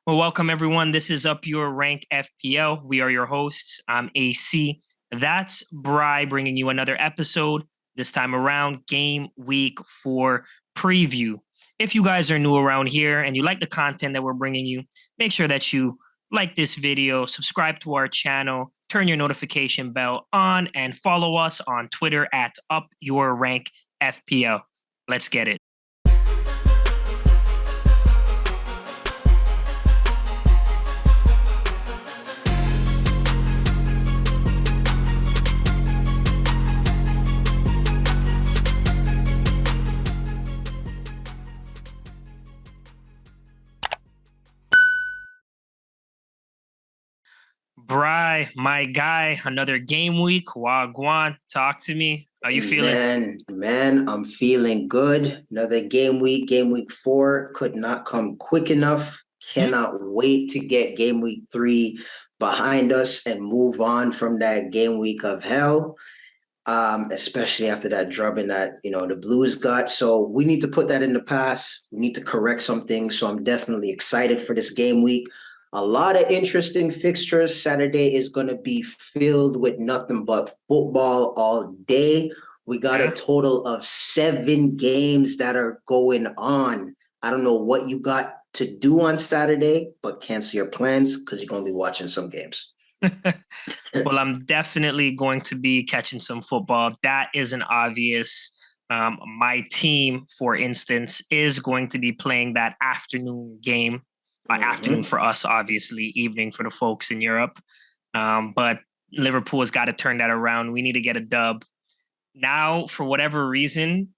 Well, welcome everyone. This is Up Your Rank FPL. We are your hosts. I'm AC. That's Bri bringing you another episode. This time around, Game Week 4 preview. If you guys are new around here and you like the content that we're bringing you, make sure that you like this video, subscribe to our channel, turn your notification bell on, and follow us on Twitter at Up Your Rank FPL. Let's get it. Bri, my guy, another game week. Wagwan, talk to me. How you feeling? Man, I'm feeling good. Another game week 4 could not come quick enough. Cannot wait to get game week 3 behind us and move on from that game week of hell. Especially after that drubbing that, the Blues got. So we need to put that in the past. We need to correct some things. So I'm definitely excited for this game week. A lot of interesting fixtures. Saturday is going to be filled with nothing but football all day. We got a total of 7 games that are going on. I don't know what you got to do on Saturday, but cancel your plans because you're going to be watching some games. Well, I'm definitely going to be catching some football. That is an obvious. My team, for instance, is going to be playing that afternoon game. Afternoon for us, obviously, evening for the folks in Europe. But Liverpool has got to turn that around. We need to get a dub. Now, for whatever reason,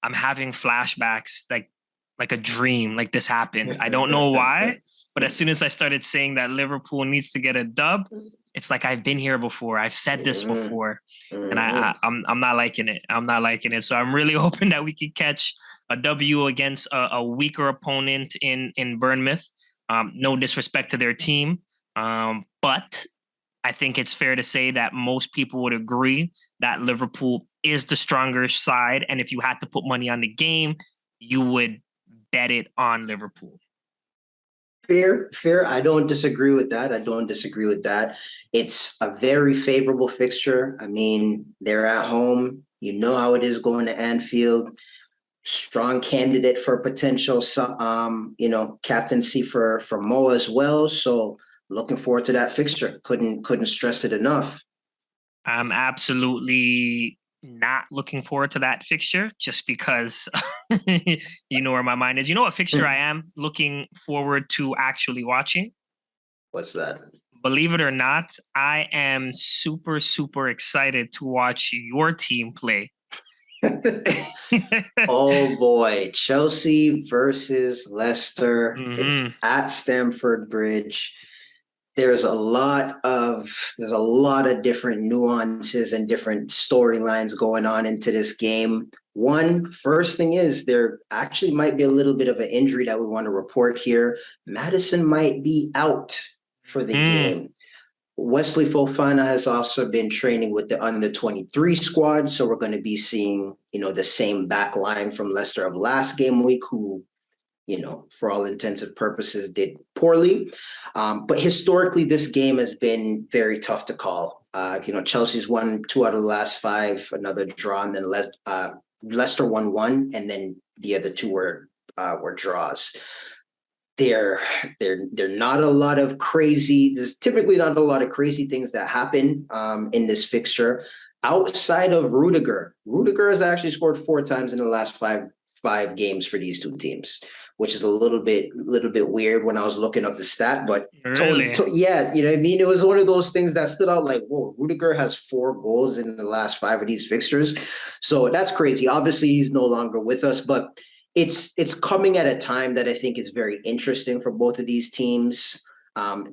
I'm having flashbacks, like a dream, like this happened. I don't know why, but as soon as I started saying that Liverpool needs to get a dub, it's like I've been here before. I've said this before, and I'm not liking it. I'm not liking it. So I'm really hoping that we can catch a W against a weaker opponent in Bournemouth. No disrespect to their team, but I think it's fair to say that most people would agree that Liverpool is the stronger side. And if you had to put money on the game, you would bet it on Liverpool. Fair. I don't disagree with that. It's a very favorable fixture. I mean, they're at home. You know how it is going to Anfield. Strong candidate for potential, captaincy for Mo as well. So looking forward to that fixture. Couldn't stress it enough. I'm absolutely not looking forward to that fixture just because you know where my mind is. You know what fixture I am looking forward to actually watching? What's that? Believe it or not, I am super, super excited to watch your team play. Oh boy, Chelsea versus Leicester. It's at Stamford Bridge. There's a lot of different nuances and different storylines going on into this game. First thing is there actually might be a little bit of an injury that we want to report here. Madison might be out for the game. Wesley Fofana has also been training with the under-23 squad, so we're going to be seeing, the same back line from Leicester of last game week, who, for all intents and purposes, did poorly. But historically, this game has been very tough to call. Chelsea's won 2 out of the last 5, another draw, and then Leicester won 1, and then the other 2 were draws. There's not a lot of crazy. There's typically not a lot of crazy things that happen in this fixture outside of Rudiger. Rudiger has actually scored 4 times in the last five games for these 2 teams, which is a little bit weird when I was looking up the stat. But really? Yeah, you know what I mean. It was one of those things that stood out. Like, whoa, Rudiger has 4 goals in the last 5 of these fixtures, so that's crazy. Obviously, he's no longer with us, but it's coming at a time that I think is very interesting for both of these teams.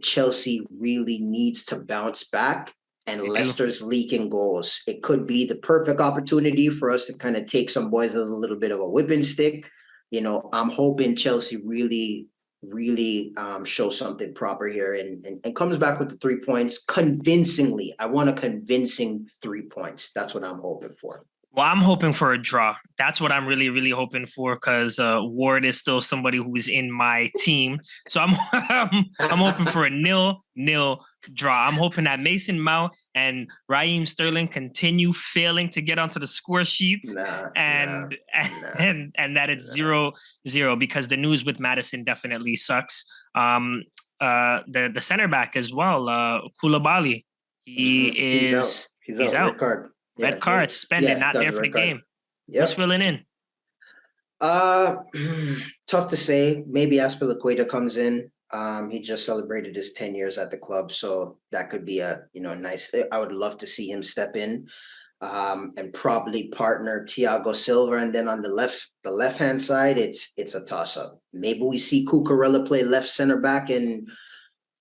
Chelsea really needs to bounce back, and Leicester's leaking goals. It could be the perfect opportunity for us to kind of take some boys as a little bit of a whipping stick. I'm hoping Chelsea really show something proper here and comes back with the 3 points convincingly. I want a convincing 3 points. That's what I'm hoping for. Well, I'm hoping for a draw. That's what I'm really, really hoping for because Ward is still somebody who's in my team. So I'm hoping for a 0-0 draw. I'm hoping that Mason Mount and Raheem Sterling continue failing to get onto the score sheets, and that it's 0-0 because the news with Madison definitely sucks. The center back as well, Koulibaly, he's out. Red card. Red card, suspended, not there for the game. Yep. Who's filling in? Tough to say. Maybe Aspilicueta comes in. He just celebrated his 10 years at the club, so that could be a nice. I would love to see him step in, and probably partner Thiago Silva. And then on the left hand side, it's a toss up. Maybe we see Cucurella play left center back and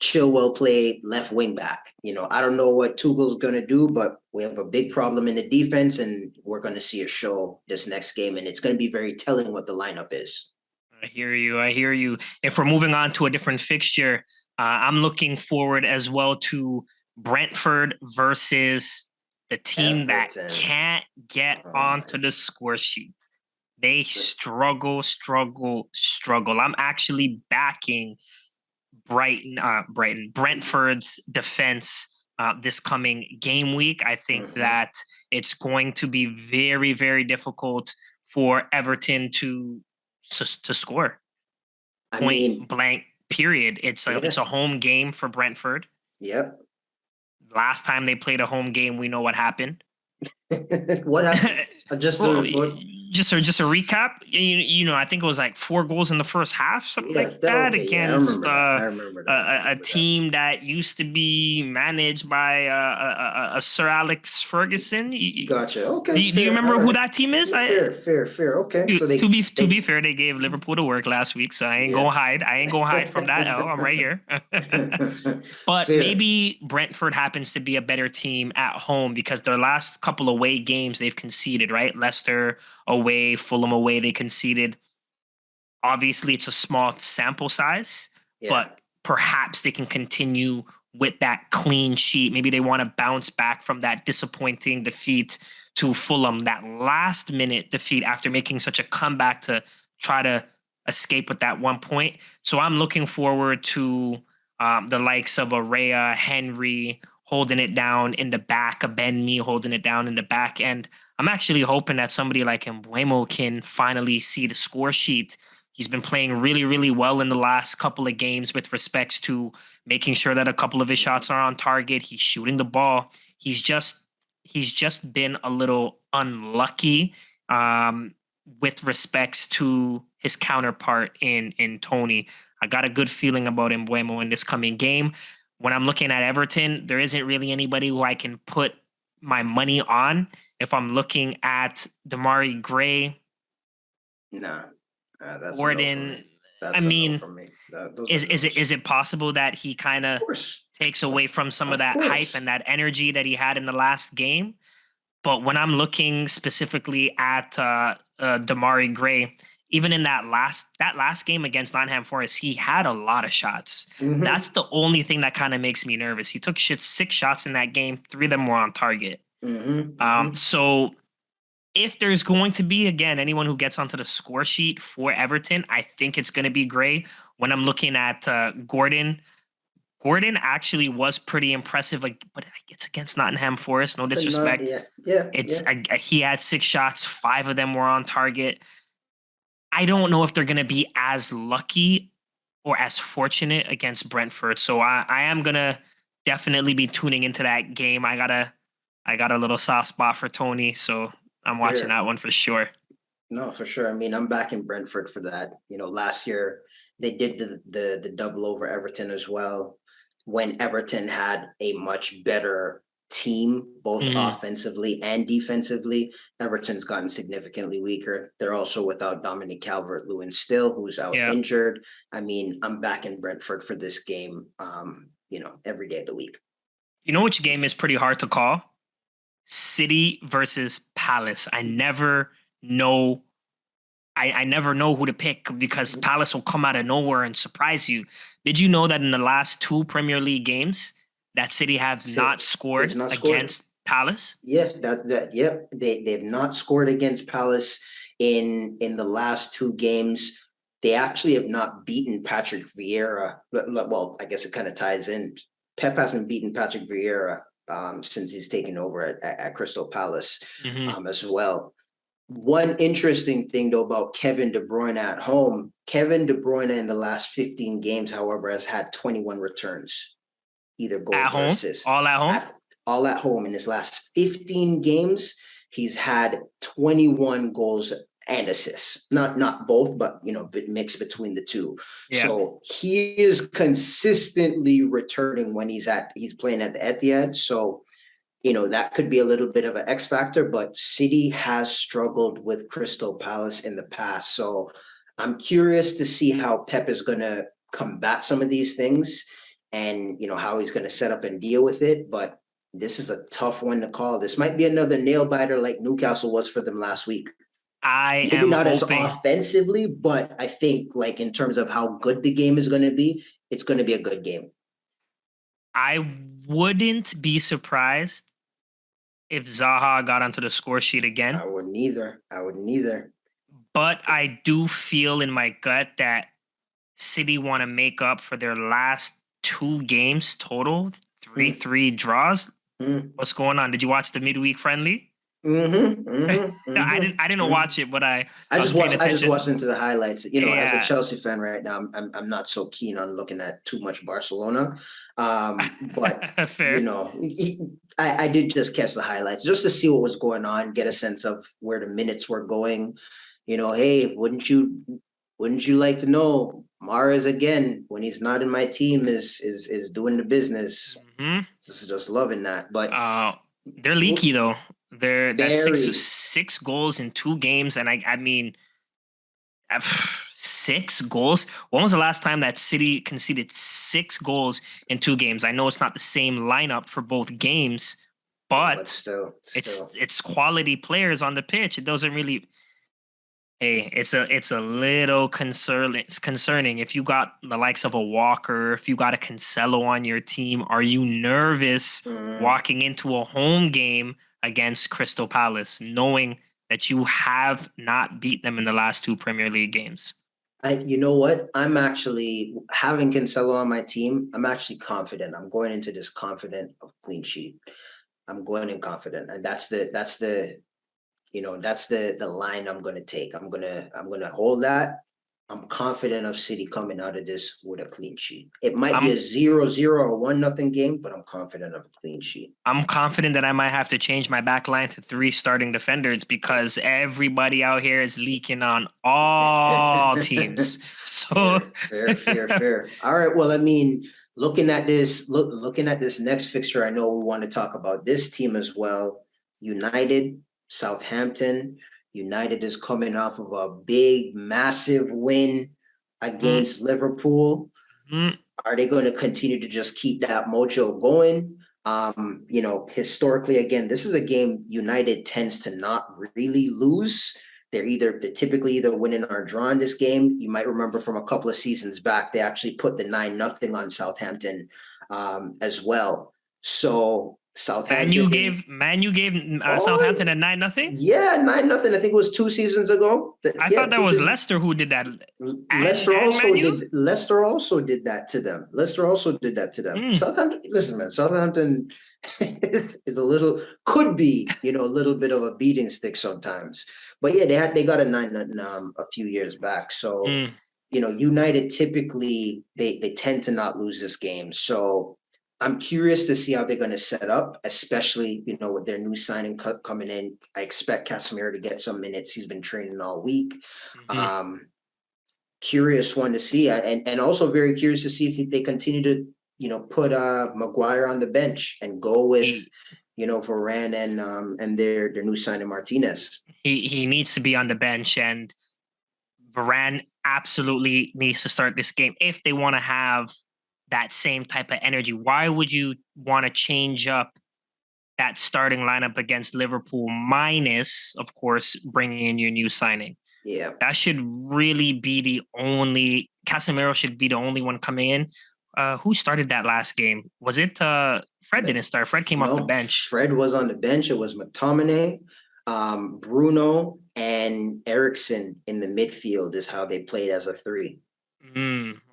Chilwell play left wing back. I don't know what Tuchel's going to do, but we have a big problem in the defense, and we're going to see a show this next game, and it's going to be very telling what the lineup is. I hear you. If we're moving on to a different fixture, I'm looking forward as well to Brentford versus the team Everton. That can't get onto the score sheet. They struggle. I'm actually backing Brentford's defense this coming game week. I think that it's going to be very, very difficult for Everton to score. Point blank, period. It's a home game for Brentford. Yep. Last time they played a home game, we know what happened. What happened? Just a recap. I think it was like 4 goals in the first half, something like that, against a team that used to be managed by a Sir Alex Ferguson. Gotcha. Okay. Do you remember who that team is? Fair. Okay. So to be fair, they gave Liverpool to work last week, so I ain't gonna hide from that L. I'm right here. But maybe Brentford happens to be a better team at home because their last couple away games they've conceded, right? Leicester away, Fulham away, they conceded. Obviously, it's a small sample size, but perhaps they can continue with that clean sheet. Maybe they want to bounce back from that disappointing defeat to Fulham, that last minute defeat after making such a comeback to try to escape with that 1 point. So I'm looking forward to the likes of Araya, Henry holding it down in the back, a Ben Mee holding it down in the back. And I'm actually hoping that somebody like Mbeumo can finally see the score sheet. He's been playing really, really well in the last couple of games with respects to making sure that a couple of his shots are on target. He's shooting the ball. He's just been a little unlucky with respects to his counterpart in Tony. I got a good feeling about Mbeumo in this coming game. When I'm looking at Everton, there isn't really anybody who I can put my money on. If I'm looking at Demarai Gray, that's Gordon. Is it possible that he kind of takes away from some of that hype and that energy that he had in the last game? But when I'm looking specifically at Demarai Gray, even in that last game against Nottingham Forest, he had a lot of shots. That's the only thing that kind of makes me nervous. He took 6 shots in that game. 3 of them were on target. So if there's going to be, again, anyone who gets onto the score sheet for Everton, I think it's going to be Gray. When I'm looking at Gordon actually was pretty impressive, but it's against Nottingham Forest. No disrespect. He had 6 shots. 5 of them were on target. I don't know if they're going to be as lucky or as fortunate against Brentford. So I am going to definitely be tuning into that game. I got a little soft spot for Tony, so I'm watching that one for sure. No, for sure. I mean, I'm backing Brentford for that. Last year they did the double over Everton as well, when Everton had a much better team, both offensively and defensively. Everton's gotten significantly weaker. They're also without Dominic Calvert-Lewin still, who's out injured. I mean, I'm backing Brentford for this game, every day of the week. You know which game is pretty hard to call? City versus Palace. I never know who to pick because Palace will come out of nowhere and surprise you. Did you know that in the last 2 Premier League games that City have not scored against Palace? Yeah, yep. They've not scored against Palace in the last two games. They actually have not beaten Patrick Vieira. Well, I guess it kind of ties in. Pep hasn't beaten Patrick Vieira since he's taken over at Crystal Palace as well. One interesting thing, though, about Kevin De Bruyne at home, Kevin De Bruyne in the last 15 games, however, has had 21 returns, either goals or assists. All at home? All at home. In his last 15 games, he's had 21 goals and assists. Not both, but mixed between the two. Yeah. So he is consistently returning when he's playing at the Etihad. So that could be a little bit of an X factor, but City has struggled with Crystal Palace in the past. So I'm curious to see how Pep is going to combat some of these things and, how he's going to set up and deal with it. But this is a tough one to call. This might be another nail biter like Newcastle was for them last week. Maybe not as offensively, but I think like in terms of how good the game is going to be, it's going to be a good game. I wouldn't be surprised if Zaha got onto the score sheet again. I wouldn't either. But I do feel in my gut that City want to make up for their last two games total, 3-3 draws. What's going on? Did you watch the midweek friendly? I didn't watch it, but I just watched into the highlights. As a Chelsea fan right now, I'm not so keen on looking at too much Barcelona. But fair. I did just catch the highlights just to see what was going on, get a sense of where the minutes were going. Hey, wouldn't you like to know Mahrez again when he's not in my team is doing the business. Just loving that. But they're leaky though. That's six goals in two games, and I mean, 6 goals. When was the last time that City conceded 6 goals in 2 games? I know it's not the same lineup for both games, but still. it's quality players on the pitch. It doesn't really. Hey, it's a little concerning. If you got the likes of a Walker, if you got a Cancelo on your team, are you nervous walking into a home game against Crystal Palace, knowing that you have not beat them in the last 2 Premier League games? You know what? I'm actually having Cancelo on my team. I'm actually confident. I'm going into this confident of clean sheet. I'm going in confident, and that's the line I'm going to take. I'm going to hold that. I'm confident of City coming out of this with a clean sheet. It might be a 0-0 or 1-0 game, but I'm confident of a clean sheet. I'm confident that I might have to change my back line to 3 starting defenders because everybody out here is leaking on all teams. So fair. All right. Well, I mean, looking at this next fixture, I know we want to talk about this team as well. United, Southampton. United is coming off of a big, massive win against Liverpool. Are they going to continue to just keep that mojo going? Historically, again, this is a game United tends to not really lose. They're typically either winning or drawing this game. You might remember from a couple of seasons back, they actually put the 9-0 on Southampton as well. So Southampton. Man, you gave Southampton a 9-0. Yeah, 9-0. I think it was 2 seasons ago. I thought that was Leicester who did that. Leicester also did that to them. Southampton. Listen, man. Southampton is could be a little bit of a beating stick sometimes. But yeah, they got a 9-0 a few years back. So United typically they tend to not lose this game. So I'm curious to see how they're going to set up, especially, with their new signing coming in. I expect Casemiro to get some minutes. He's been training all week. Curious one to see. And also very curious to see if they continue to, put Maguire on the bench and go with, Varane and their new signing Martinez. He needs to be on the bench, and Varane absolutely needs to start this game if they want to have that same type of energy. Why would you want to change up that starting lineup against Liverpool minus, of course, bringing in your new signing? Yeah. That should really be Casemiro should be the only one coming in. who started that last game? Was it Fred didn't start? Fred came off the bench. Fred was on the bench. It was McTominay, Bruno, and Eriksson in the midfield is how they played as a three.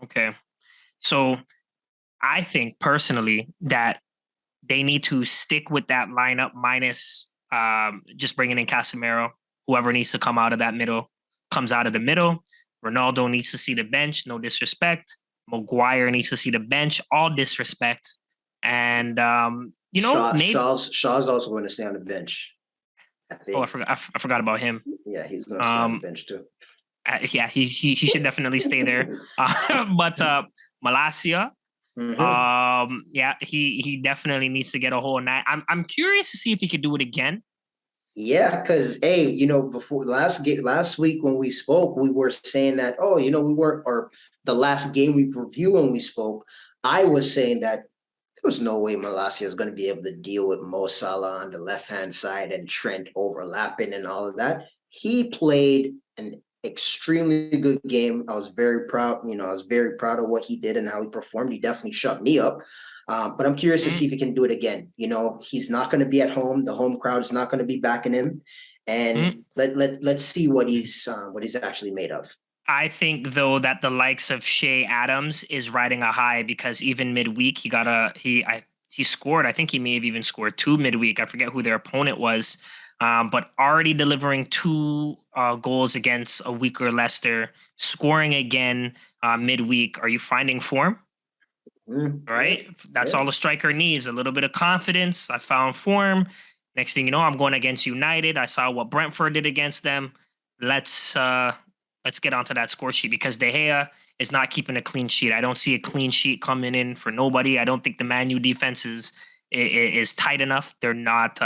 Okay. So I think personally that they need to stick with that lineup minus just bringing in Casemiro. Whoever needs to come out of that middle comes out of the middle. Ronaldo needs to see the bench. No disrespect. Maguire needs to see the bench. All disrespect. And Shaw's also going to stay on the bench. I forgot about him. Yeah, he's going to stay on the bench too. Yeah, he should definitely stay there. But Malacia, he definitely needs to get a whole night. I'm curious to see if he could do it again. Yeah, because before last week when we spoke, we were saying that the last game week review when we spoke, I was saying that there was no way Malacia is going to be able to deal with Mo Salah on the left-hand side and Trent overlapping and all of that. He played an extremely good game. I was very proud. I was very proud of what he did and how he performed. He definitely shut me up. But I'm curious to see if he can do it again. He's not going to be at home. The home crowd is not going to be backing him. And let's see what he's actually made of. I think, though, that the likes of Shea Adams is riding a high because even midweek he scored. I think he may have even scored 2 midweek. I forget who their opponent was, but already delivering 2 goals against a weaker Leicester, scoring again midweek. Are you finding form? Right? That's all a striker needs. A little bit of confidence. I found form. Next thing you know, I'm going against United. I saw what Brentford did against them. Let's get onto that score sheet because De Gea is not keeping a clean sheet. I don't see a clean sheet coming in for nobody. I don't think the Man U defense is tight enough. They're not.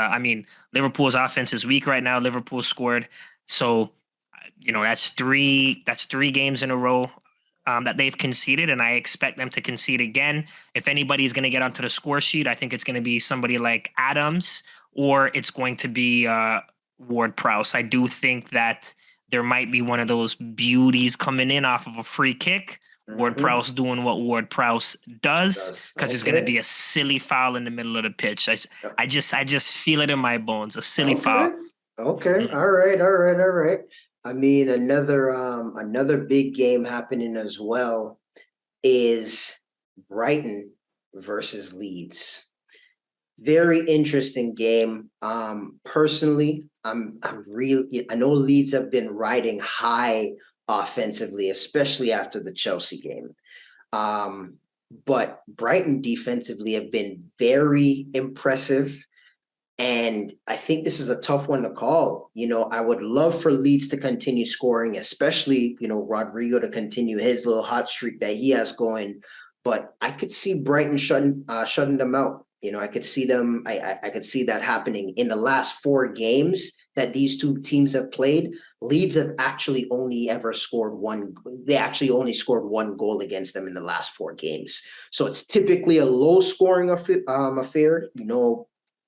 Liverpool's offense is weak right now. Liverpool scored, so that's three games in a row that they've conceded, and I expect them to concede again. If anybody's going to get onto the score sheet, I think it's going to be somebody like Adams or it's going to be Ward-Prowse. I do think that there might be one of those beauties coming in off of a free kick. Ward-Prowse doing what Ward-Prowse does because it's going to be a silly foul in the middle of the pitch. I just feel it in my bones. A silly foul. Okay. All right. I mean, another big game happening as well is Brighton versus Leeds. Very interesting game. Personally, I know Leeds have been riding high offensively, especially after the Chelsea game. But Brighton defensively have been very impressive. And I think this is a tough one to call. I would love for Leeds to continue scoring, especially, Rodrigo to continue his little hot streak that he has going. But I could see Brighton shutting them out. I could see them. I could see that happening in the last 4 games that these two teams have played. Leeds have actually only ever scored one. They actually only scored 1 goal against them in the last 4 games. So it's typically a low scoring affair.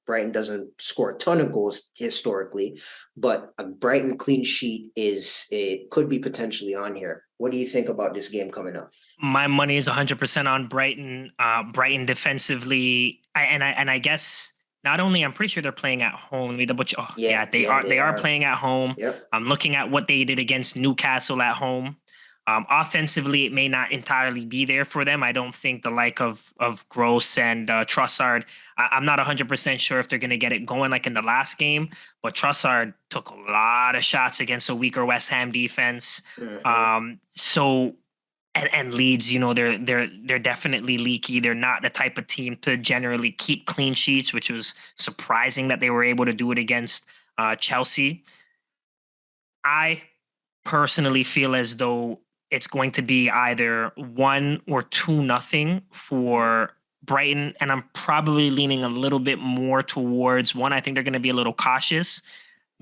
Brighton doesn't score a ton of goals historically, but a Brighton clean sheet could be potentially on here. What do you think about this game coming up? My money is 100% on Brighton. Brighton defensively, I guess not only I'm pretty sure they're playing at home. Let me double check. They are playing at home. Yep. I'm looking at what they did against Newcastle at home. Offensively, it may not entirely be there for them. I don't think the like of Gross and Trossard. I'm not 100% sure if they're going to get it going like in the last game. But Trossard took a lot of shots against a weaker West Ham defense. And Leeds, they're definitely leaky. They're not the type of team to generally keep clean sheets, which was surprising that they were able to do it against Chelsea. I personally feel as though it's going to be either 1 or 2-0 for Brighton, and I'm probably leaning a little bit more towards 1. I think they're going to be a little cautious,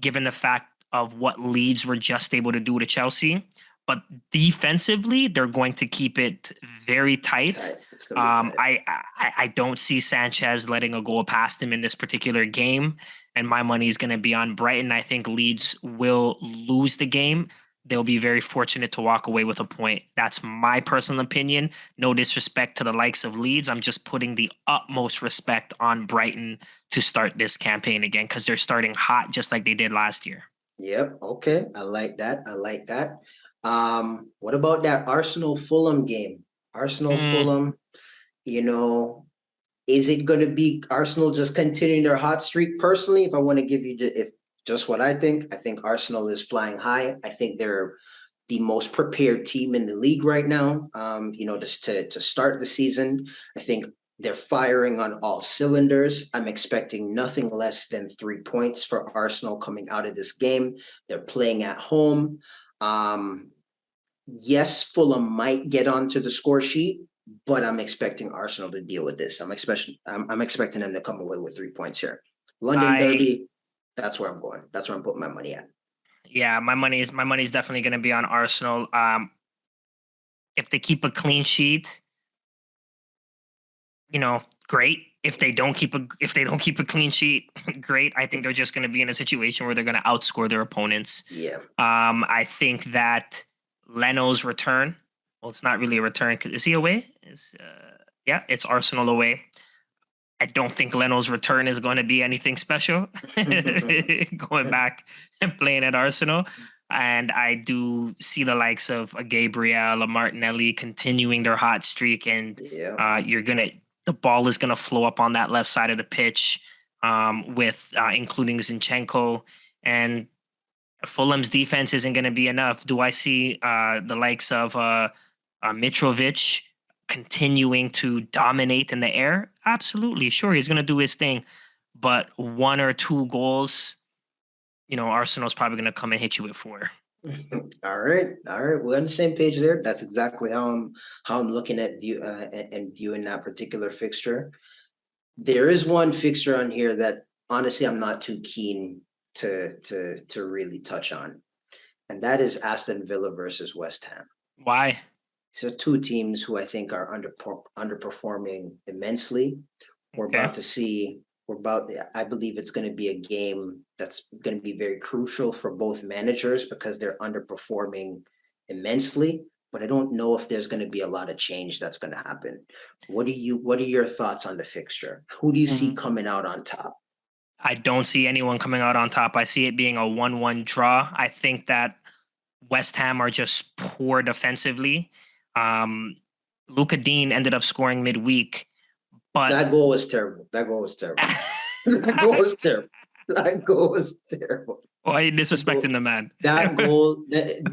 given the fact of what Leeds were just able to do to Chelsea. But defensively, they're going to keep it very tight. I don't see Sanchez letting a goal past him in this particular game, and my money is going to be on Brighton. I think Leeds will lose the game. they'll be very fortunate to walk away with a point. That's my personal opinion. No disrespect to the likes of Leeds. I'm just putting the utmost respect on Brighton to start this campaign again because they're starting hot just like they did last year. Yep. Okay. I like that. What about that Arsenal Fulham game? Arsenal Fulham, is it going to be Arsenal just continuing their hot streak? Personally, if I want to give you just what I think Arsenal is flying high. I think they're the most prepared team in the league right now. Just to start the season, I think they're firing on all cylinders. I'm expecting nothing less than 3 points for Arsenal coming out of this game. They're playing at home. Yes, Fulham might get onto the score sheet, but I'm expecting Arsenal to deal with this. I'm expecting them to come away with 3 points here. London Derby, that's where I'm going. That's where I'm putting my money at. Yeah, my money is definitely going to be on Arsenal. If they keep a clean sheet, great. If they don't keep a clean sheet, great. I think they're just going to be in a situation where they're going to outscore their opponents. Yeah. I think that Leno's return. Well, it's not really a return. Is he away? It's Arsenal away. I don't think Leno's return is going to be anything special. Going back and playing at Arsenal. And I do see the likes of a Gabriel, a Martinelli continuing their hot streak. And the ball is going to flow up on that left side of the pitch with including Zinchenko. And Fulham's defense isn't going to be enough. Do I see the likes of Mitrovic continuing to dominate in the air? Absolutely. Sure, he's going to do his thing. But 1 or 2 goals, Arsenal's probably going to come and hit you with 4. All right. We're on the same page there. That's exactly how I'm looking at viewing that particular fixture. There is one fixture on here that honestly I'm not too keen to really touch on, and that is Aston Villa versus West Ham. Why? So 2 teams who I think are underperforming immensely. I believe it's going to be a game that's going to be very crucial for both managers because they're underperforming immensely. But I don't know if there's going to be a lot of change that's going to happen. What are your thoughts on the fixture? Who do you see coming out on top? I don't see anyone coming out on top. I see it being a 1-1 draw. I think that West Ham are just poor defensively. Luka Dean ended up scoring midweek. But that goal was terrible. That goal was terrible. Why are you disrespecting the man? That goal,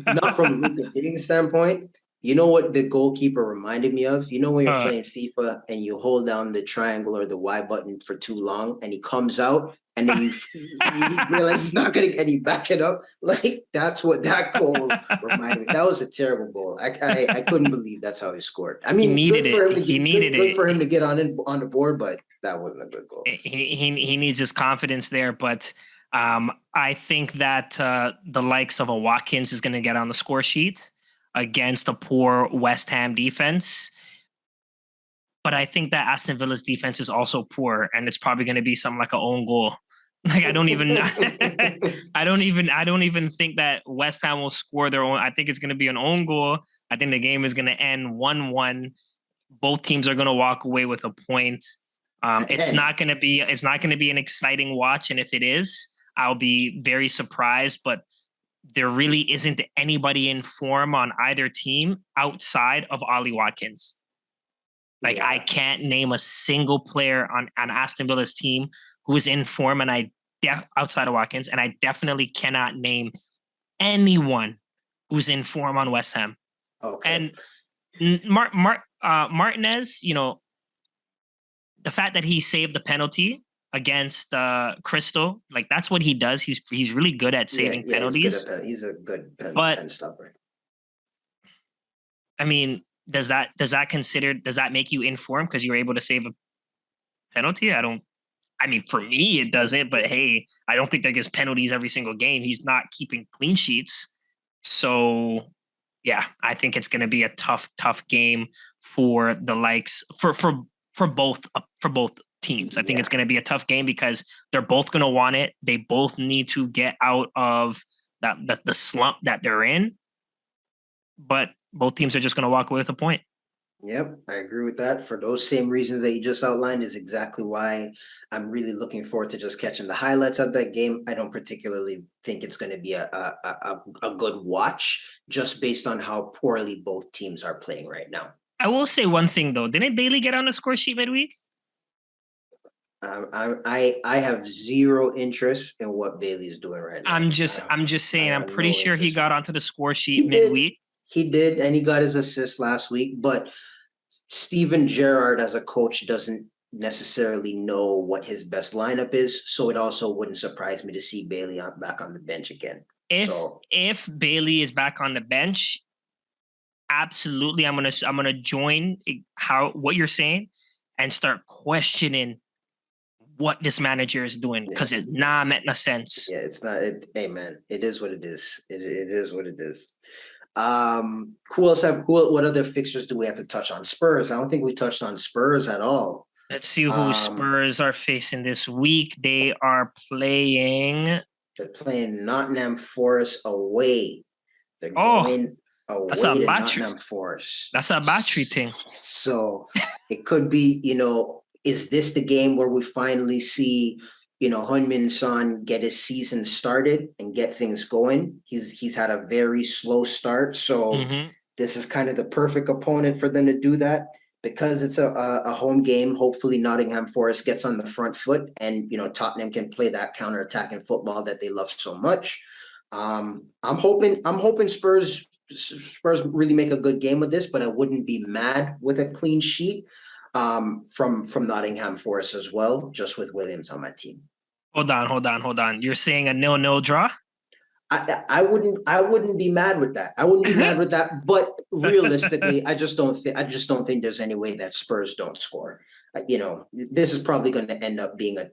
not from Luka Dean's standpoint. You know what the goalkeeper reminded me of? You know when you're playing FIFA and you hold down the triangle or the Y button for too long and he comes out and then you realize it's not going to get you back it up? Like, that's what that goal reminded me. That was a terrible goal. I couldn't believe that's how he scored. I mean, good for him to get on the board, but that wasn't a good goal. He needs his confidence there, but I think that the likes of a Watkins is going to get on the score sheet against a poor West Ham defense. But I think that Aston Villa's defense is also poor, and it's probably going to be something like an own goal. Like I don't even think that West Ham will score their own. I think it's going to be an own goal. I think the game is going to end 1-1. Both teams are going to walk away with a point. It's not going to be an exciting watch, and if it is, I'll be very surprised. But there really isn't anybody in form on either team outside of Ollie Watkins. Like, I can't name a single player on Aston Villa's team who is in form, and outside of Watkins, and I definitely cannot name anyone who's in form on West Ham. Okay. And Martinez, the fact that he saved the penalty against Crystal, like that's what he does. He's really good at saving penalties. He's a good pen stopper. I mean, does that make you informed because you're able to save a penalty? For me, it doesn't. But hey, I don't think that gets penalties every single game. He's not keeping clean sheets, so yeah, I think it's going to be a tough game for the likes for both teams. I think it's going to be a tough game because they're both going to want it. They both need to get out of the slump that they're in. but both teams are just going to walk away with a point. Yep, I agree with that. For those same reasons that you just outlined is exactly why I'm really looking forward to just catching the highlights of that game. I don't particularly think it's going to be a good watch just based on how poorly both teams are playing right now. I will say one thing though. Didn't Bailey get on the score sheet midweek? I have zero interest in what Bailey is doing right now. I'm just saying. I'm pretty sure he got onto the score sheet midweek. He did, and he got his assist last week. But Steven Gerrard, as a coach, doesn't necessarily know what his best lineup is, so it also wouldn't surprise me to see Bailey back on the bench again. If Bailey is back on the bench, absolutely, I'm gonna join what you're saying and start questioning what this manager is doing because it's not making sense. Yeah, it's not. Hey man, it is what it is. It is what it is. What other fixtures do we have to touch on? Spurs. I don't think we touched on Spurs at all. Let's see who Spurs are facing this week. They're playing Nottingham Forest away. They're going away to Nottingham Forest. That's a battery thing. So it could be, is this the game where we finally see, Heung-min Son get his season started and get things going? He's had a very slow start. So this is kind of the perfect opponent for them to do that. Because it's a home game, hopefully Nottingham Forest gets on the front foot and, Tottenham can play that counter-attacking football that they love so much. I'm hoping Spurs really make a good game of this, but I wouldn't be mad with a clean sheet from Nottingham Forest as well, just with Williams on my team. Hold on. You're saying a 0-0 draw? I wouldn't be mad with that. I wouldn't be mad with that. But realistically, I just don't think there's any way that Spurs don't score. This is probably going to end up being a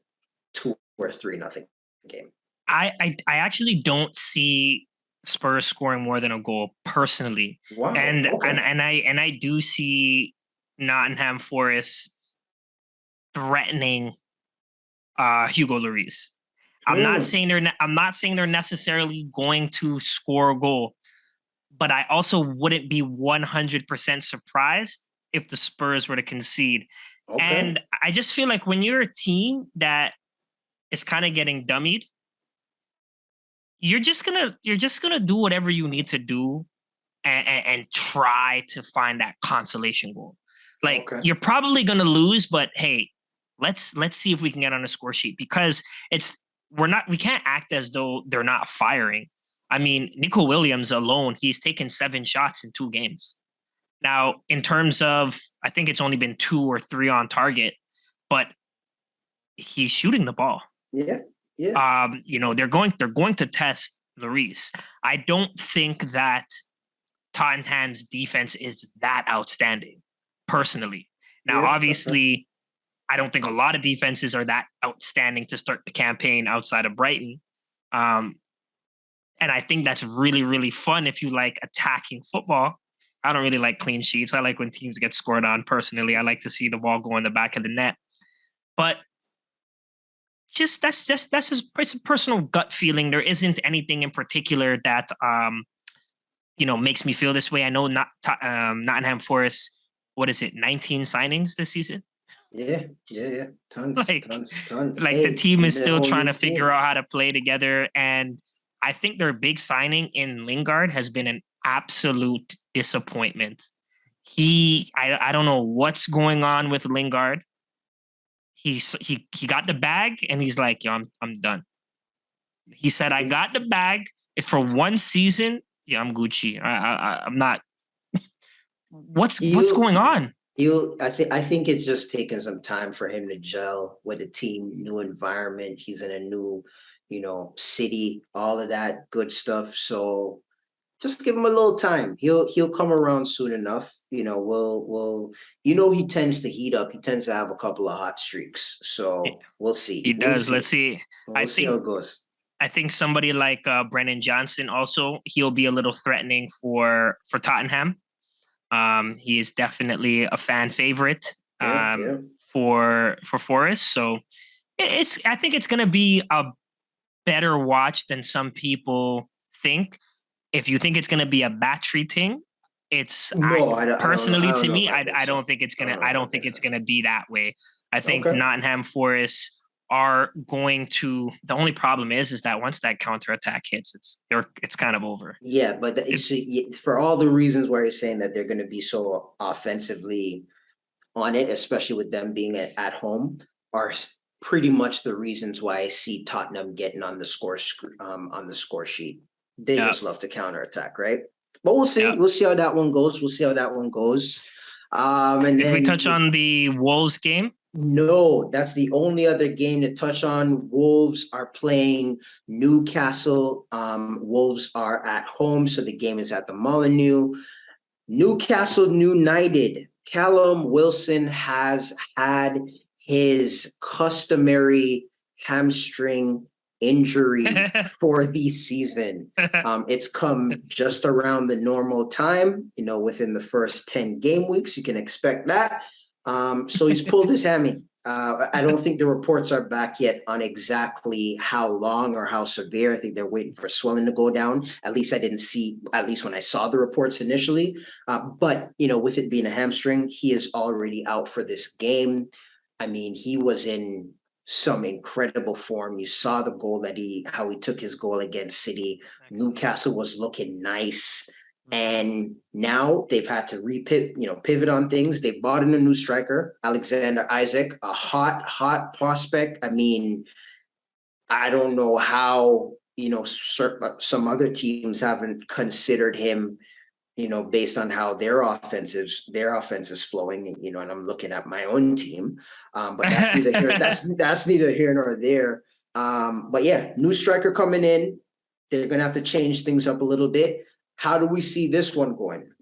2 or 3-0 game. I actually don't see Spurs scoring more than a goal personally. Wow. And I do see Nottingham Forest threatening Hugo Lloris. I'm not saying they're necessarily going to score a goal, but I also wouldn't be 100% surprised if the Spurs were to concede. Okay. And I just feel like when you're a team that is kind of getting dummied, you're just gonna do whatever you need to do and try to find that consolation goal. Like you're probably gonna lose, but hey, let's see if we can get on a score sheet because we can't act as though they're not firing. I mean, Nico Williams alone, he's taken 7 shots in 2 games. Now, in terms of, I think it's only been 2 or 3 on target, but he's shooting the ball. Yeah. They're going to test Lloris. I don't think that Tottenham's defense is that outstanding, personally. Now, obviously, I don't think a lot of defenses are that outstanding to start the campaign outside of Brighton. And I think that's really, really fun if you like attacking football. I don't really like clean sheets. I like when teams get scored on personally. I like to see the ball go in the back of the net. But that's just it's a personal gut feeling. There isn't anything in particular that makes me feel this way. I know Nottingham Forest, what is it, 19 signings this season? Yeah. Tons. Like the team is still trying to figure out how to play together. And I think their big signing in Lingard has been an absolute disappointment. I don't know what's going on with Lingard. He got the bag and he's like, yo, I'm done. He said, I got the bag. If for 1 season, I'm Gucci. I'm not. What's going on? I think it's just taking some time for him to gel with a team, new environment. He's in a new, city, all of that good stuff. So just give him a little time. He'll come around soon enough. He tends to heat up. He tends to have a couple of hot streaks. So we'll see. He does. Let's see. We'll see how it goes. I think somebody like Brennan Johnson also, he'll be a little threatening for Tottenham. He is definitely a fan favorite for Forest. So I think it's going to be a better watch than some people think. If you think it's going to be a battery thing, It's No, personally I don't to know me, if I think I so. don't think it's I gonna don't know I if I don't think think it's so. gonna be that way. I think Okay. Nottingham Forest are going to. The only problem is that once that counterattack hits, it's kind of over. Yeah, but for all the reasons why you're saying that they're going to be so offensively on it, especially with them being at home, are pretty much the reasons why I see Tottenham getting on the score sheet. They Yeah, just love to counterattack, right? But we'll see. yeah. We'll see how that one goes. We'll see how that one goes. And Did we then touch on the Wolves game? no, that's the only other game to touch on. Wolves are playing Newcastle. Wolves are at home, so the game is at the Molineux. Newcastle United. Callum Wilson has had his customary hamstring injury for the season. It's come just around the normal time, within the first 10 game weeks. You can expect that. So he's pulled his hammy. I don't think the reports are back yet on exactly how long or how severe. I think they're waiting for swelling to go down. At least I didn't see, at least when I saw the reports initially. But, with it being a hamstring, he is already out for this game. I mean, he was in some incredible form. You saw the goal how he took his goal against City. Excellent. Newcastle was looking nice. And now they've had to pivot on things. They bought in a new striker, Alexander Isak, a hot prospect. I mean, I don't know how, some other teams haven't considered him, based on how their offense is flowing, and I'm looking at my own team. But that's neither here, that's neither here nor there. But yeah, new striker coming in. They're gonna have to change things up a little bit. How do we see this one going?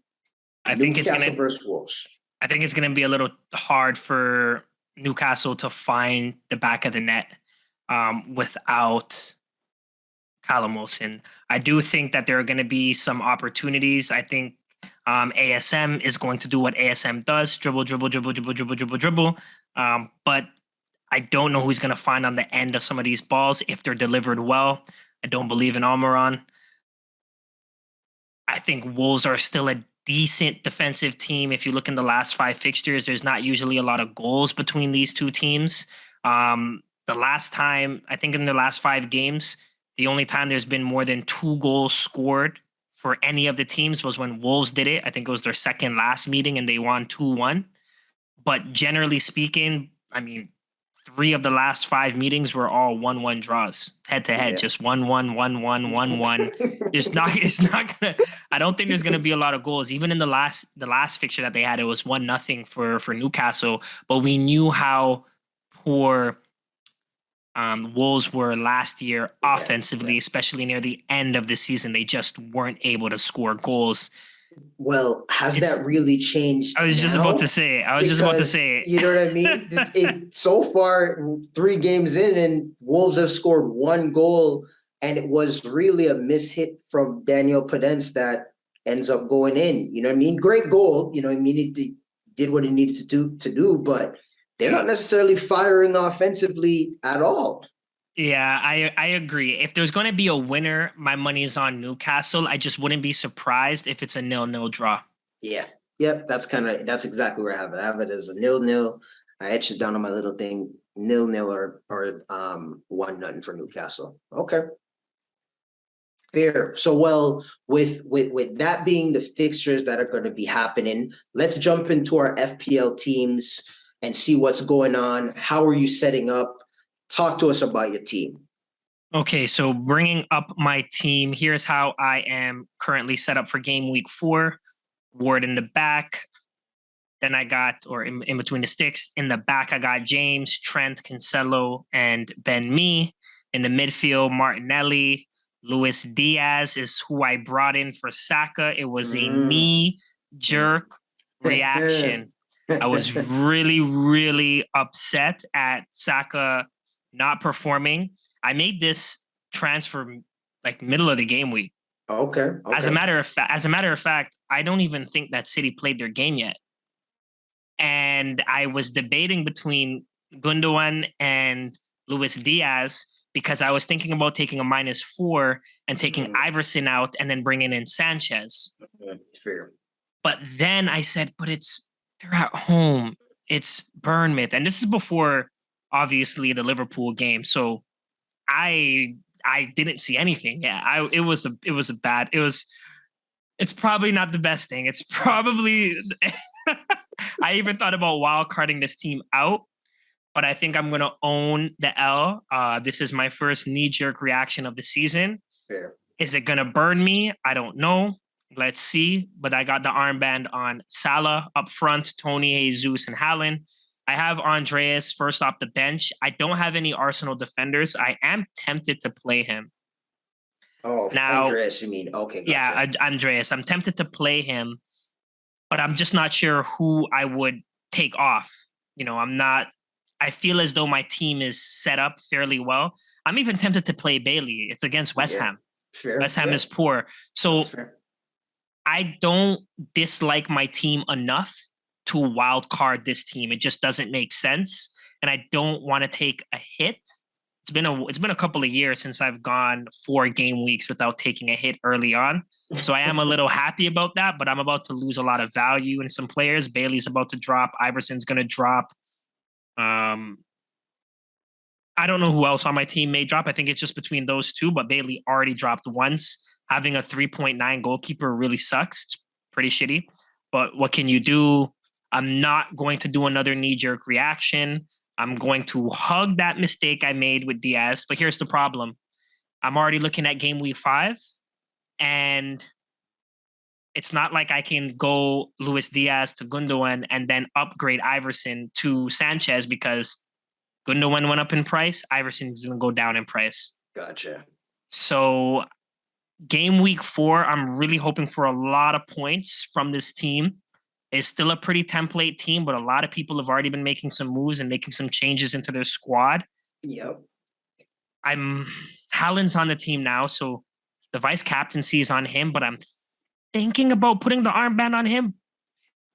I think Newcastle versus Wolves. I think it's gonna be a little hard for Newcastle to find the back of the net without Callum Wilson. I do think that there are going to be some opportunities. I think ASM is going to do what ASM does: dribble, dribble, dribble, dribble, dribble, dribble, dribble. But I don't know who's going to find on the end of some of these balls if they're delivered well. I don't believe in Almiron. I think Wolves are still a decent defensive team. If you look in the last 5 fixtures, there's not usually a lot of goals between these two teams. The last time, I think in the last 5 games, the only time there's been more than 2 goals scored for any of the teams was when Wolves did it. I think it was their second last meeting and they won 2-1. But generally speaking, I mean, 3 of the last 5 meetings were all 1-1 draws, head to head, just 1-1, 1-1, 1-1. It's not gonna. I don't think there's gonna be a lot of goals. Even in the last fixture that they had, it was 1-0 for Newcastle. But we knew how poor Wolves were last year offensively, especially near the end of the season. They just weren't able to score goals. Well, has that really changed? I was just about to say. You know what I mean? So far, 3 games in, and Wolves have scored 1 goal, and it was really a mishit from Daniel Podence that ends up going in. You know what I mean? Great goal. You know what I mean? It did what it needed to do, but they're not necessarily firing offensively at all. Yeah, I agree. If there's going to be a winner, my money is on Newcastle. I just wouldn't be surprised if it's a 0-0 draw. Yeah. Yep. That's exactly where I have it. I have it as a 0-0. I etched it down on my little thing, 0-0 or 1-0 for Newcastle. Okay. Fair. So, well, with that being the fixtures that are going to be happening, let's jump into our FPL teams and see what's going on. How are you setting up? Talk to us about your team. Okay, so bringing up my team, here's how I am currently set up for game week 4. Ward in the back. Then I got, or in between the sticks, in the back, I got James, Trent, Cancelo, and Ben Mee. In the midfield, Martinelli. Luis Diaz is who I brought in for Saka. It was a knee-jerk reaction. I was really, really upset at Saka not performing. I made this transfer like middle of the game week. Okay. As a matter of fact, I don't even think that City played their game yet. And I was debating between Gundogan and Luis Diaz because I was thinking about taking a -4 and taking Iverson out and then bringing in Sanchez. Fair. But then I said, but they're at home. It's Bournemouth. And this is before obviously the Liverpool game. So I didn't see anything. Yeah, it's probably not the best thing. It's probably I even thought about wild carding this team out, but I think I'm gonna own the L. This is my first knee-jerk reaction of the season. Fair. Is it gonna burn me? I don't know. Let's see. But I got the armband on Salah up front, Tony, Jesus, and Haaland. I have Andreas first off the bench. I don't have any Arsenal defenders. I am tempted to play him. Oh, Now, Andreas, you mean? Okay, gotcha. yeah, Andreas. I'm tempted to play him, but I'm just not sure who I would take off. I'm not. I feel as though my team is set up fairly well. I'm even tempted to play Bailey. It's against West Ham. Fair, West Ham is poor. So I don't dislike my team enough to wild card this team. It just doesn't make sense. And I don't want to take a hit. It's been a couple of years since I've gone 4 game weeks without taking a hit early on. So I am a little happy about that, but I'm about to lose a lot of value in some players. Bailey's about to drop. Iverson's going to drop. I don't know who else on my team may drop. I think it's just between those two, but Bailey already dropped once. Having a 3.9 goalkeeper really sucks. It's pretty shitty. But what can you do? I'm not going to do another knee-jerk reaction. I'm going to hug that mistake I made with Diaz. But here's the problem. I'm already looking at game week 5, and it's not like I can go Luis Diaz to Gundogan and then upgrade Iverson to Sanchez because Gundogan went up in price. Iverson's going to go down in price. Gotcha. So game week 4, I'm really hoping for a lot of points from this team. It's still a pretty template team, but a lot of people have already been making some moves and making some changes into their squad. Yep. Haaland's on the team now, so the vice captaincy is on him, but I'm thinking about putting the armband on him.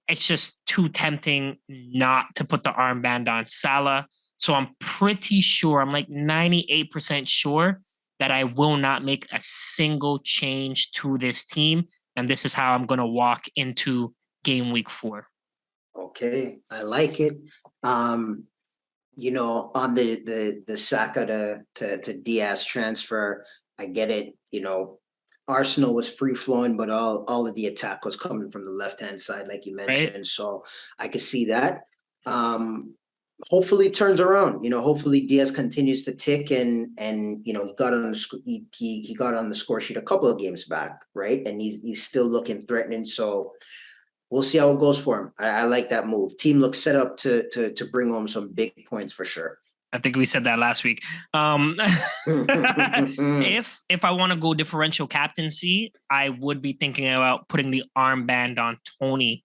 It's just too tempting not to put the armband on Salah. So I'm pretty sure, I'm like 98% sure that I will not make a single change to this team. And this is how I'm going to walk into game week 4. Okay, I like it. On the Saka to Diaz transfer, I get it. Arsenal was free flowing, but all of the attack was coming from the left hand side, like you mentioned. Right. So I could see that. Hopefully it turns around. Hopefully Diaz continues to tick and he got on the score sheet a couple of games back, right? And he's still looking threatening. So we'll see how it goes for him. I like that move. Team looks set up to bring home some big points for sure. I think we said that last week. If I want to go differential captaincy, I would be thinking about putting the armband on Tony.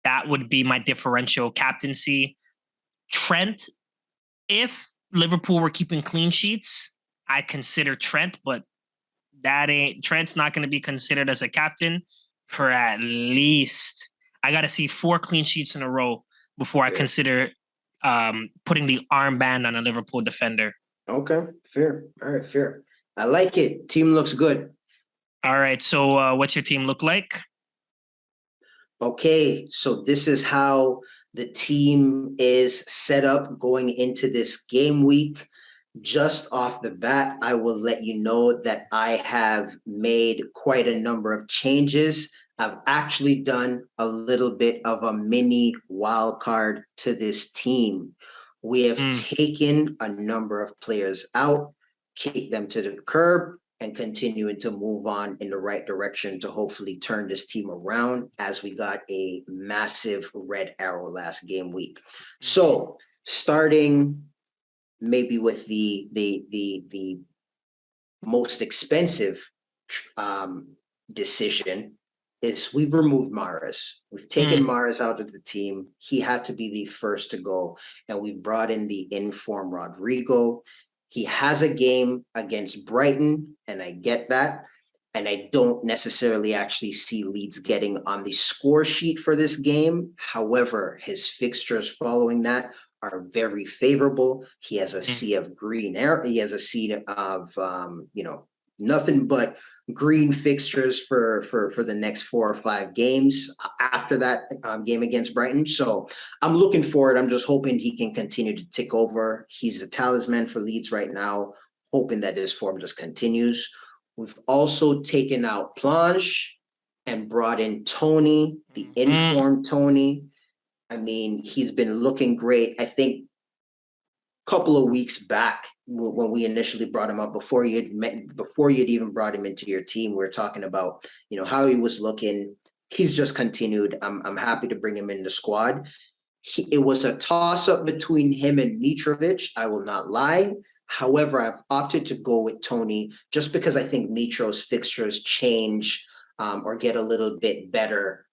That would be my differential captaincy. Trent, if Liverpool were keeping clean sheets, I consider Trent, but Trent's not going to be considered as a captain for at least, I got to see 4 clean sheets in a row before I consider putting the armband on a Liverpool defender. Okay, fair. All right, fair. I like it. Team looks good. All right, so what's your team look like? Okay, so this is how the team is set up going into this game week. Just off the bat, I will let you know that I have made quite a number of changes. I've actually done a little bit of a mini wild card to this team. We have taken a number of players out, kicked them to the curb, and continuing to move on in the right direction to hopefully turn this team around as we got a massive red arrow last game week. So starting maybe with the most expensive decision is we've removed Mahrez. We've taken Mahrez out of the team. He had to be the first to go, and we've brought in the informed Rodrigo. He has a game against Brighton, and I get that. And I don't necessarily actually see Leeds getting on the score sheet for this game. However, his fixtures following that are very favorable. He has a sea of green air. He has a sea of, nothing but green fixtures for the next 4 or 5 games after that game against Brighton. So I'm looking forward. I'm just hoping he can continue to tick over. He's the talisman for Leeds right now, hoping that this form just continues. We've also taken out Planche and brought in Tony, the informed Tony. I mean, he's been looking great. I think a couple of weeks back when we initially brought him up, before you'd even brought him into your team, we were talking about, how he was looking. He's just continued. I'm happy to bring him in the squad. It was a toss-up between him and Mitrovic, I will not lie. However, I've opted to go with Tony just because I think Mitro's fixtures change or get a little bit better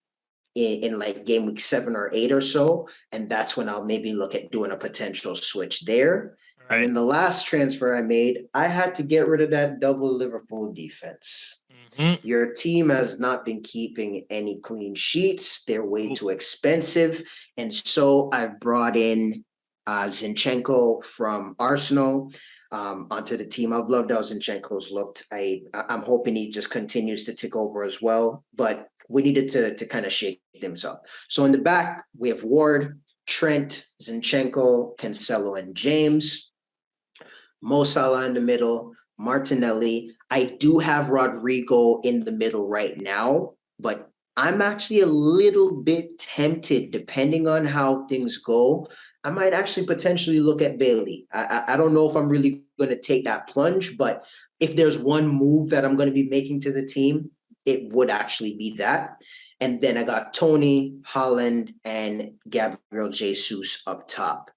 in like game week 7 or 8 or so. And that's when I'll maybe look at doing a potential switch there. Right. And then the last transfer I made, I had to get rid of that double Liverpool defense. Mm-hmm. Your team has not been keeping any clean sheets. They're way too expensive. And so I've brought in Zinchenko from Arsenal onto the team. I've loved how Zinchenko's looked. I'm hoping he just continues to tick over as well. But we needed to kind of shake things up. So in the back, we have Ward, Trent, Zinchenko, Cancelo, and James. Mo Salah in the middle, Martinelli. I do have Rodrigo in the middle right now, but I'm actually a little bit tempted, depending on how things go. I might actually potentially look at Bailey. I don't know if I'm really going to take that plunge, but if there's one move that I'm going to be making to the team, it would actually be that. And then I got Tony, Holland, and Gabriel Jesus up top.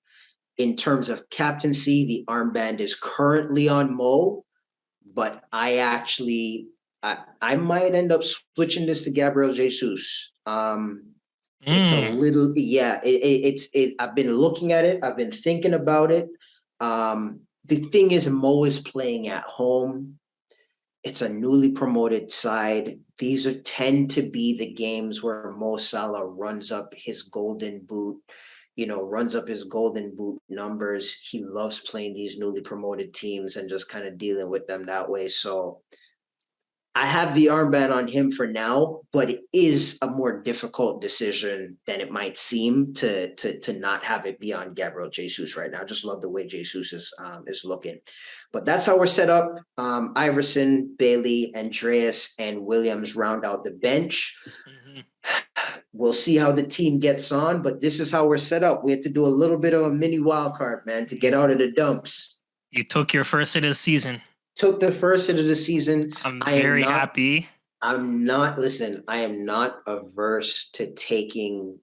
In terms of captaincy, the armband is currently on Mo, but I might end up switching this to Gabriel Jesus. It's a little, I've been looking at it. I've been thinking about it. The thing is, Mo is playing at home. It's a newly promoted side. These tend to be the games where Mo Salah runs up his golden boot, numbers. He loves playing these newly promoted teams and just kind of dealing with them that way. So I have the armband on him for now, but it is a more difficult decision than it might seem to not have it be on Gabriel Jesus right now. I just love the way Jesus is looking. But that's how we're set up. Iverson, Bailey, Andreas, and Williams round out the bench. Mm-hmm. We'll see how the team gets on, but this is how we're set up. We had to do a little bit of a mini wild card, man, to get out of the dumps. You took your first hit of the season. Took the first hit of the season. I'm very happy. I am not averse to taking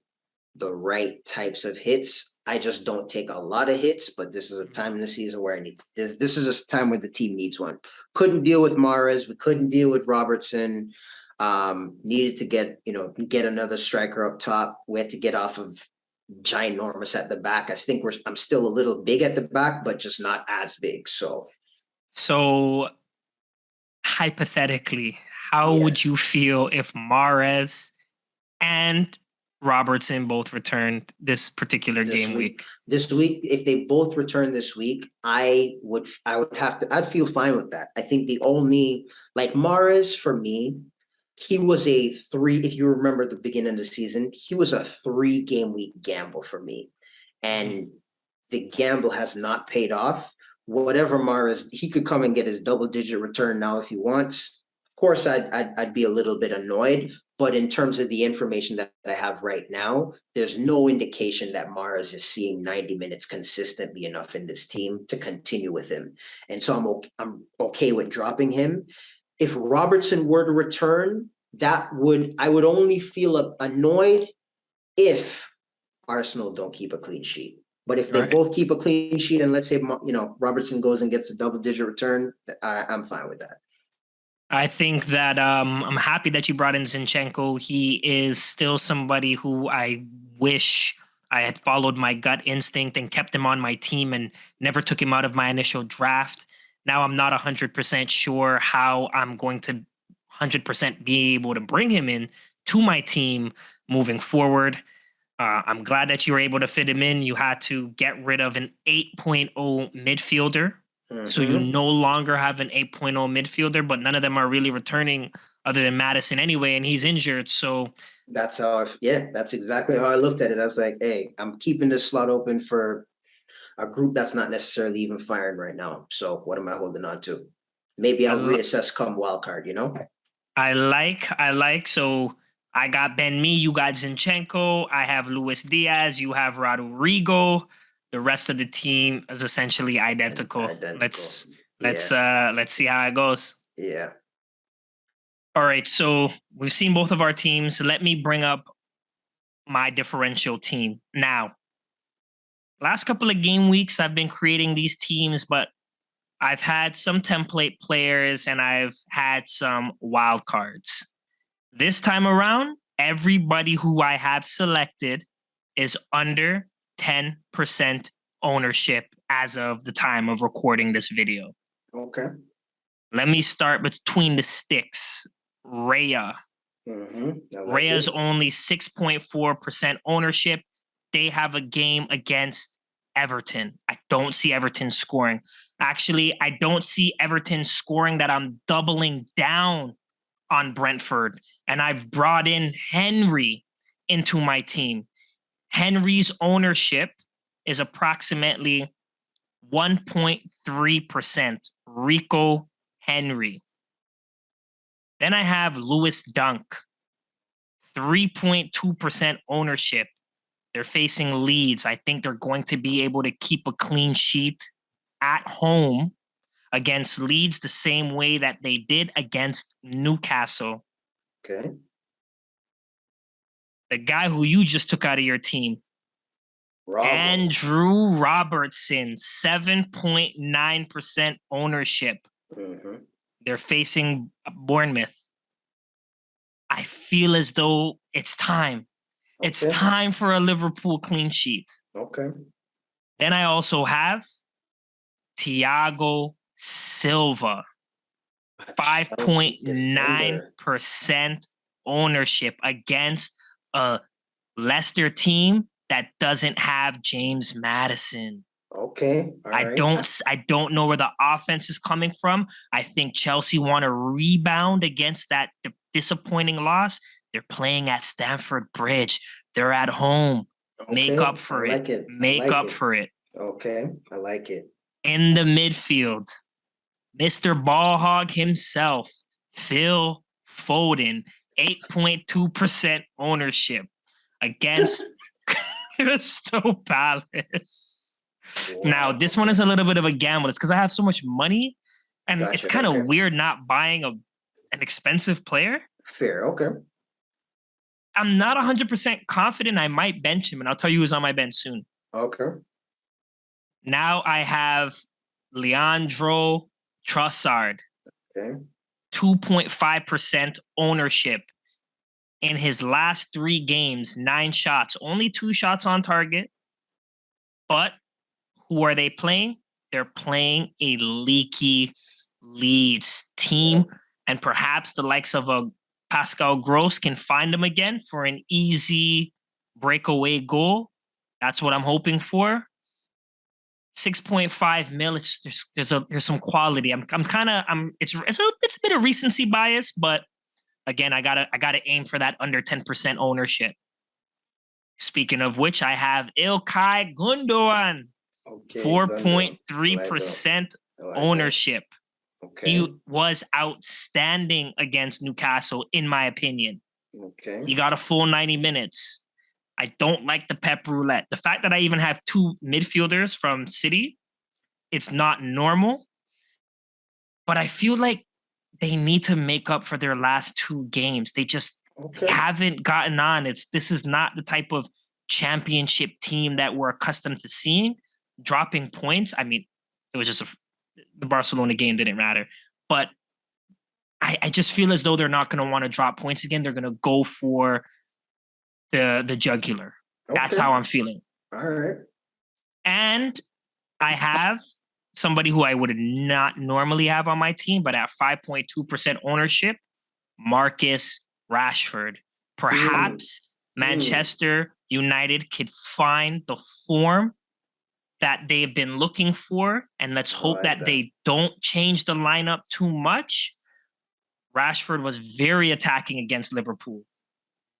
the right types of hits. I just don't take a lot of hits, but this is a time in the season where I need this is a time where the team needs one. Couldn't deal with Mahrez. We couldn't deal with Robertson. Needed to get another striker up top. We had to get off of ginormous at the back. I think I'm still a little big at the back, but just not as big. So hypothetically, how would you feel if Mahrez and Robertson both returned this particular game week? This week, if they both return this week, I'd feel fine with that. I think the only, Mahrez for me, he was a 3, if you remember the beginning of the season, he was a 3 game week gamble for me. And the gamble has not paid off. Whatever Mahrez, he could come and get his double-digit return now if he wants. Of course, I'd be a little bit annoyed, but in terms of the information that I have right now, there's no indication that Mahrez is seeing 90 minutes consistently enough in this team to continue with him. And so I'm okay with dropping him. If Robertson were to return, I would only feel annoyed if Arsenal don't keep a clean sheet. But if they both keep a clean sheet and let's say, Robertson goes and gets a double-digit return, I'm fine with that. I think that I'm happy that you brought in Zinchenko. He is still somebody who I wish I had followed my gut instinct and kept him on my team and never took him out of my initial draft. Now I'm not 100% sure how I'm going to 100% be able to bring him in to my team moving forward. I'm glad that you were able to fit him in. You had to get rid of an 8.0 midfielder So you no longer have an 8.0 midfielder, but none of them are really returning other than Madison anyway, and he's injured. So that's how that's exactly how I looked at it. I was like, hey, I'm keeping this slot open for a group that's not necessarily even firing right now. So what am I holding on to? Maybe I'll reassess come wildcard, you know? I like. So I got Ben Mee, you got Zinchenko, I have Luis Diaz, you have Rodrigo. The rest of the team is essentially identical. Let's see how it goes. Yeah. All right, so we've seen both of our teams. Let me bring up my differential team. Now, last couple of game weeks, I've been creating these teams, but I've had some template players and I've had some wild cards. This time around, everybody who I have selected is under 10% ownership as of the time of recording this video. Okay. Let me start between the sticks. Raya. Raya's only 6.4% ownership. They have a game against Everton. I don't see Everton scoring. Actually, I don't see Everton scoring that I'm doubling down on Brentford. And I've brought in Henry into my team. Henry's ownership is approximately 1.3%. Rico Henry. Then I have Lewis Dunk, 3.2% ownership. They're facing Leeds. I think they're going to be able to keep a clean sheet at home against Leeds the same way that they did against Newcastle. Okay. The guy who you just took out of your team, Andrew Robertson, 7.9% ownership. They're facing Bournemouth. I feel as though it's time. Okay. It's time for a Liverpool clean sheet. Okay. Then I also have Thiago Silva, 5.9% ownership against a Leicester team that doesn't have James Madison. Okay. I don't know where the offense is coming from. I think Chelsea want to rebound against that disappointing loss. They're playing at Stamford Bridge. They're at home. Okay. Make up for it. Make up for it. Okay. I like it. In the midfield, Mr. Ballhog himself, Phil Foden, 8.2% ownership against Crystal Palace. Wow. Now, this one is a little bit of a gamble. It's because I have so much money, and it's kind of weird not buying an expensive player. Fair, okay. I'm not 100% confident I might bench him, and I'll tell you who's on my bench soon. Okay. Now I have Leandro Trossard. Okay. 2.5% ownership. In his last 3 games, 9 shots. Only 2 shots on target. But who are they playing? They're playing a leaky Leeds team. And perhaps the likes of a Pascal Gross can find him again for an easy breakaway goal. That's what I'm hoping for. 6.5 mil. There's some quality. It's a bit of recency bias, but again, I gotta aim for that under 10% ownership. Speaking of which, I have Ilkay Gundogan, 4.3% ownership. Okay. He was outstanding against Newcastle, in my opinion. Okay. He got a full 90 minutes. I don't like the Pep roulette. The fact that I even have 2 midfielders from City, it's not normal. But I feel like they need to make up for their last 2 games. They just haven't gotten on. This is not the type of championship team that we're accustomed to seeing. Dropping points. I mean, it was just the Barcelona game didn't matter. But I just feel as though they're not going to want to drop points again. They're going to go for the jugular. That's how I'm feeling. All right. And I have somebody who I would not normally have on my team, but at 5.2% ownership, Marcus Rashford. Perhaps Manchester United could find the form that they've been looking for, and let's hope that they don't change the lineup too much. Rashford was very attacking against Liverpool.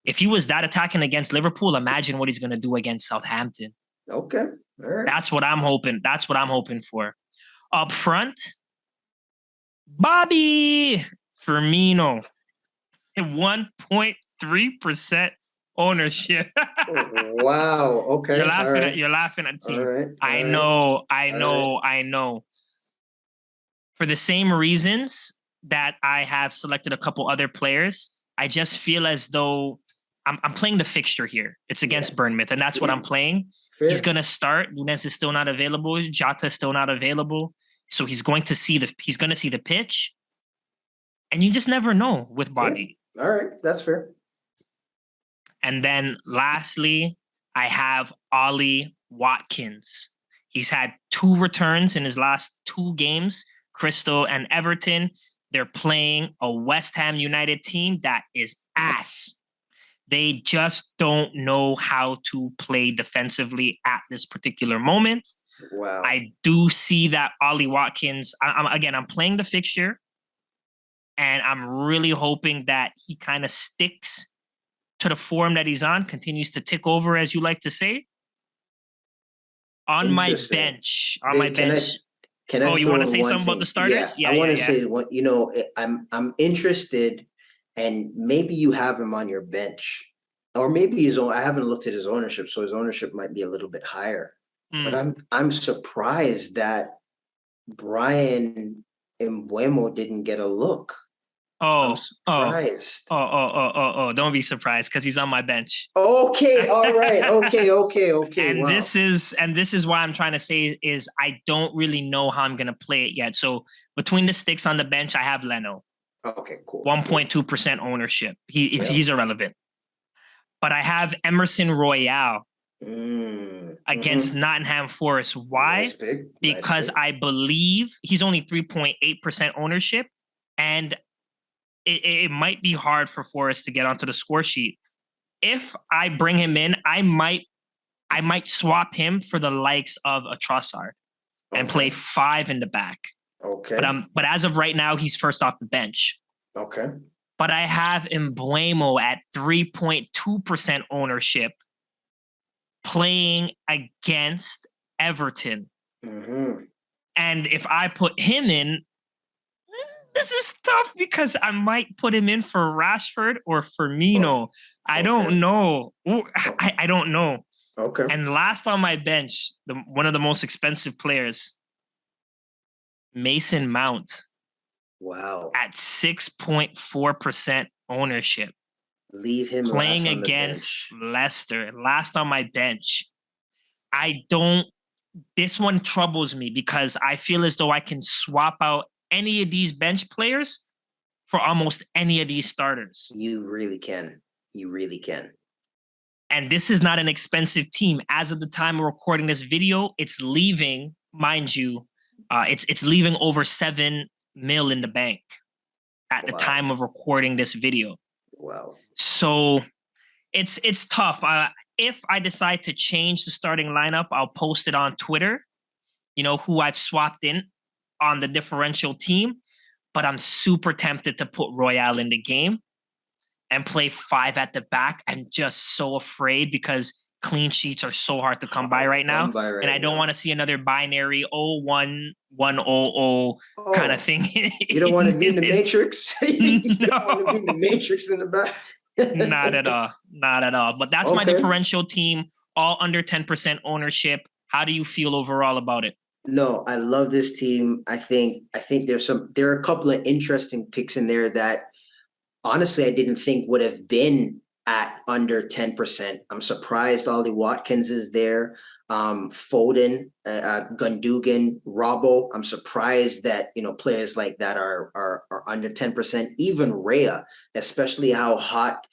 If he was that attacking against Liverpool, imagine what he's going to do against Southampton. Okay. All right. That's what I'm hoping. That's what I'm hoping for. Up front, Bobby Firmino. 1.3% ownership. Wow. Okay. You're laughing at team. All right. I know. For the same reasons that I have selected a couple other players, I just feel as though I'm playing the fixture here. It's against Bournemouth, and that's what I'm playing. Fair. He's gonna start. Nunes is still not available. Jota is still not available. So he's going to see the pitch. And you just never know with Bobby. Yeah. All right, that's fair. And then lastly, I have Ollie Watkins. He's had 2 returns in his last 2 games, Crystal and Everton. They're playing a West Ham United team that is ass. They just don't know how to play defensively at this particular moment. Wow. I do see that Ollie Watkins, I'm playing the fixture, and I'm really hoping that he kind of sticks to the form that he's on, continues to tick over, as you like to say. On my bench. You want to say something about the starters? Yeah, I want to say, I'm interested, and maybe you have him on your bench, or maybe I haven't looked at his ownership, so his ownership might be a little bit higher. But I'm surprised that Brian Mbeumo didn't get a look. I'm surprised. Don't be surprised, because he's on my bench. Okay, all right. Okay. And this is why I'm trying to say is I don't really know how I'm gonna play it yet. So between the sticks on the bench, I have Leno. Okay, cool. 1.2% ownership. He's irrelevant. But I have Emerson Royale against Nottingham Forest. Why? Nice pick. Because I believe he's only 3.8% ownership, and it might be hard for Forest to get onto the score sheet. If I bring him in, I might swap him for the likes of a Trossard and play 5 in the back. Okay. But as of right now, he's first off the bench. Okay. But I have Mbeumo at 3.2% ownership, playing against Everton. And if I put him in, this is tough because I might put him in for Rashford or Firmino. I don't know. I don't know. Okay. And last on my bench, one of the most expensive players, Mason Mount. Wow. At 6.4% ownership. Leave him playing against Leicester. Last on my bench. This one troubles me because I feel as though I can swap out any of these bench players for almost any of these starters. You really can. And this is not an expensive team. As of the time of recording this video, it's leaving, mind you, it's leaving over 7 mil in the bank at the time of recording this video. Wow. So it's tough. If I decide to change the starting lineup, I'll post it on Twitter, who I've swapped in on the differential team. But I'm super tempted to put Royale in the game and play 5 at the back. I'm just so afraid because clean sheets are so hard to come by right now. And I don't want to see another binary 0-1-1-0-0 kind of thing. You don't want to be in the Matrix? You don't want to be in the Matrix in the back? Not at all. But that's my differential team, all under 10% ownership. How do you feel overall about it? No, I love this team. I think there are a couple of interesting picks in there that honestly I didn't think would have been at under 10%. I'm surprised Ollie Watkins is there. Foden, Gundogan, Robbo. I'm surprised that players like that are under 10%. Even Raya, especially how hot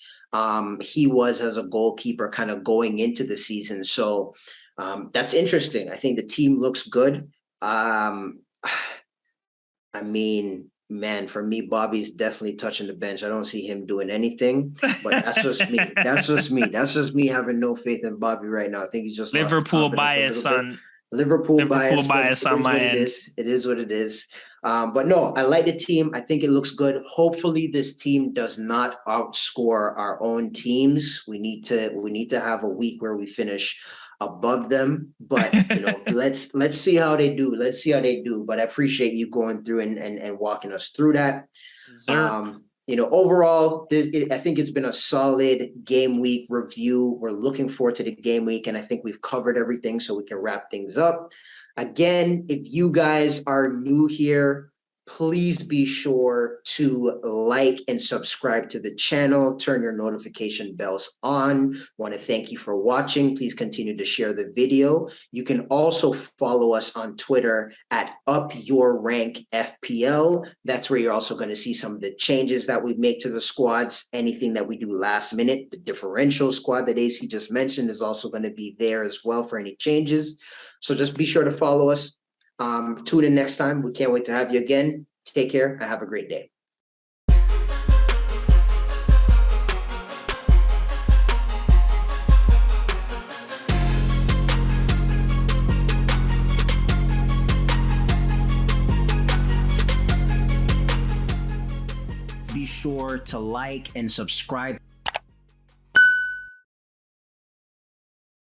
he was as a goalkeeper kind of going into the season. So that's interesting. I think the team looks good. Man, for me, Bobby's definitely touching the bench. I don't see him doing anything, but that's just me. That's just me having no faith in Bobby right now. I think he's just Liverpool bias on. Liverpool bias, bias on my end. It is what it is. But no, I like the team. I think it looks good. Hopefully, this team does not outscore our own teams. We need to have a week where we finish above them. But let's see how they do. Let's see how they do. But I appreciate you going through and walking us through that. Overall, I think it's been a solid game week review. We're looking forward to the game week, and I think we've covered everything, so we can wrap things up. Again, if you guys are new here, please be sure to like and subscribe to the channel. Turn your notification bells on. Want to thank you for watching. Please continue to share the video. You can also follow us on Twitter at UpYourRankFPL. That's where you're also going to see some of the changes that we make to the squads. Anything that we do last minute, the differential squad that AC just mentioned is also going to be there as well for any changes. So just be sure to follow us. Tune in next time. We can't wait to have you again. Take care and have a great day. Be sure to like and subscribe.